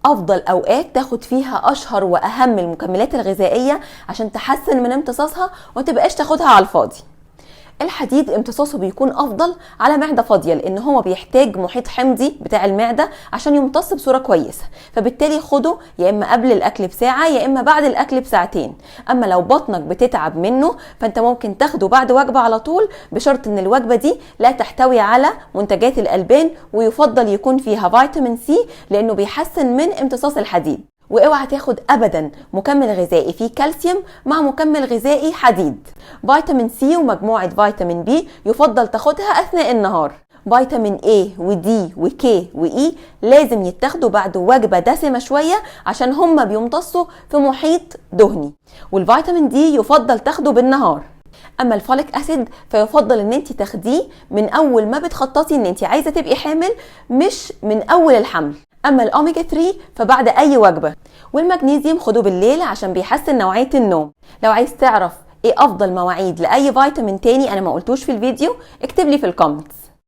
افضل اوقات تاخد فيها اشهر واهم المكملات الغذائية عشان تحسن من امتصاصها ومتبقاش تاخدها على الفاضي. الحديد امتصاصه بيكون افضل على معدة فاضية، لان هو بيحتاج محيط حمضي بتاع المعدة عشان يمتص بصورة كويسة، فبالتالي خده يا اما قبل الاكل بساعة يا اما بعد الاكل بساعتين. اما لو بطنك بتتعب منه فانت ممكن تاخده بعد وجبة على طول، بشرط ان الوجبة دي لا تحتوي على منتجات الالبان، ويفضل يكون فيها فيتامين سي لانه بيحسن من امتصاص الحديد. واوعى تاخد ابدا مكمل غذائي فيه كالسيوم مع مكمل غذائي حديد. فيتامين سي ومجموعة فيتامين بي يفضل تاخدها اثناء النهار. فيتامين A و D و K و E لازم يتاخدوا بعد وجبة دسمة شوية عشان هما بيمتصوا في محيط دهني. والفيتامين دي يفضل تاخده بالنهار. اما الفوليك اسيد فيفضل ان انت تاخديه من اول ما بتخططي ان انت عايزة تبقي حامل، مش من اول الحمل. اما الاوميجا 3 فبعد اي وجبة. والمغنيسيوم خده بالليل عشان بيحسن نوعية النوم. لو عايز تعرف ايه افضل مواعيد لاي فيتامين تاني انا ما قلتوش في الفيديو اكتب لي في الكومنتس.